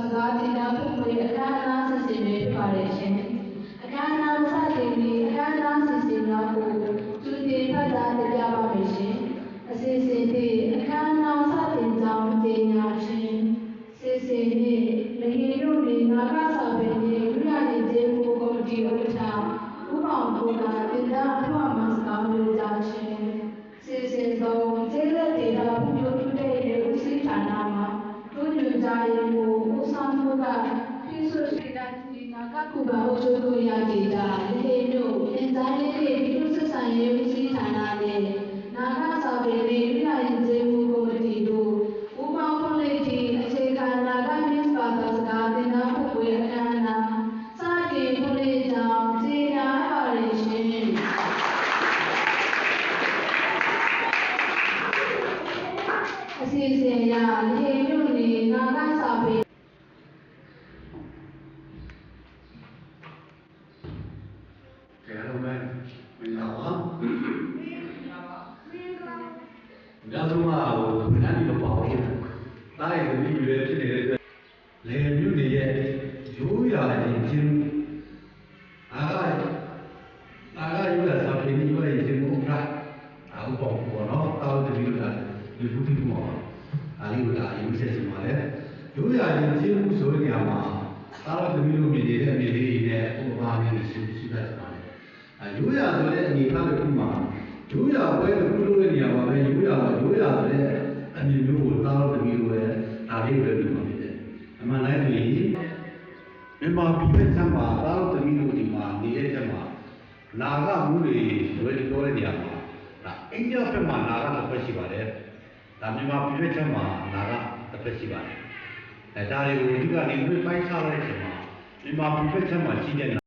စကားတင်တာဖွင့်ပွဲအခမ်းအနားဆက်စီတွေဖြစ်ပါတယ်ရှင်။အခမ်းအနားစတင်ပြီးအခမ်းအနားစီစဉ်များကိုသူတင်ဖတ်တာတင်ပြပါမယ်ရှင်။အစီအစဉ်ဖြင့်အခမ်းအနားစတင်ကြောင်းကြေညာခြင်းစီစဉ်ဖြင့်လဟင်တို့နေနာဂစာပေနှင့်ဝိရည်ကျေးမှုကော်မတီဥက္ကဋ္ဌဦးအောင်ကိုကတင်တာအထွတ်အမှတ်စကားပြောကြားခြင်းစီစဉ်သောကျေးလက်ဒေတာပြုလုပ်တဲ့ဦးစီးဌာနမှာတို့ညွှန်ကြားရေးကိုဦးဆောင်မှုကဖိစွတ်ဒေတာဒီနာဂကုဘာအုပ်ချုပ်ခွင့်ရဒေတာလဟင်တို့အင်ဇိုင်းရေးပြည်သူ့ဆက်ဆံရေးဦးစီးဌာနနဲ့နာဂစာပေနှင့်ဝိရည်ကျေးမှုကော်မတီတို့ဦးပေါင်းဖွင့်လှစ်သည့်အခြေခံနာဂမစ်ဘာသာစကားတင်တာဖွင့်ပွဲအခမ်းအနားစတင်ဖွင့်လှစ်ကြောင်းကြေညာပါရရှင်အစီအစဉ်အရလဟင်တို့နေနာဂစာပေဒါဆိုမှဘယ်နှဒီမပေါ့ဖြစ်တာရဲ့ဒီလိုဖြစ်နေတဲ့အတွက်လေမြို့တွေရဲ့ရိုးရာရင်ချင်းအားကရိုးရာစာပေနဲ့ရိုးရာချင်းကိုအားပေါ့ပေါ့နော်တောင်းတပြီးတော့ဒီလူတွေပေါ့အားလေးကရေးဆက်စမှာလေရိုးရာရင်ချင်းဆိုတဲ့နေရာမှာတောင်းတပြီးလို့မြင်နေတဲ့မြေလေးတွေနဲ့ဥပမာလေးရှိတတ်ပါတယ်ရိုးရာဆိုတဲ့အနေအထားတစ်ခုမှာရိုးရာပွဲလို့ပြောလို့နေရပါပဲရိုးရာဆိုတဲ့အမြင်မျိုးကိုတောင်းတပြီးလို့လည်းဒါလေးပဲပြီးမှာဖြစ်တယ်အမှန်တိုင်းဆိုရင်မြန်မာပြည်ဘက်ခြမ်းမှာတောင်းတပြီးလို့ဒီမှာနေတဲ့ချက်မှာနာဂမှုတွေလွယ်ပြောတဲ့နေရာမှာဒါအိန္ဒိယဘက်မှာနာဂတစ်ဖက်ရှိပါတယ်ဒါမြန်မာပြည်ဘက်ခြမ်းမှာနာဂတစ်ဖက်ရှိပါတယ်ဒါတွေကိုအဓိကနေပြပိုင်းခြားလိုက်တဲ့ချိန်မှာမြန်မာပြည်ဘက်ခြမ်းမှာရှိတဲ့နာ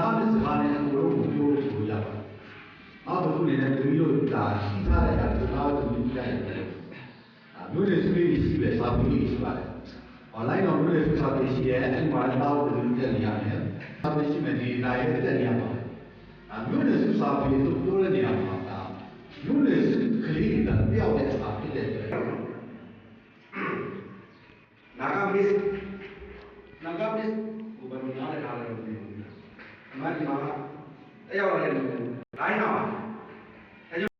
ဂနဲ့စကားနဲ့အကုန်လုံးကိုပြောလို့ဆိုရပါတယ်အောက်တစ်ခုနေတဲ့တမီးတို့ဒါရှိထားတဲ့အခါကျတော့တမီးကြိုက်တယ်မျိုးတွေစုလေးရှိပဲစာပေလေးရှိပါတယ်။ online တော့မျိုးတွေစုစာပေရှိရဲ့အဲ့မှာတော့တမီးတက်နေရတယ်။စာပေရှိမယ်ဒီလာရဲ့တက်နေရပါမယ်။မျိုးတွေစုစာပေတို့ပြောတဲ့နေရာမှာဒါမျိုးတွေစုကလေးကတယောက်နဲ့စာဖြစ်တဲ့အတွက်နာဂမစ်ကိုဘယ်လိုနားလည်ထားလဲလို့ပြောတယ်။အမှန်ဒီမှာတယောက်လည်းလိုင်းအောင်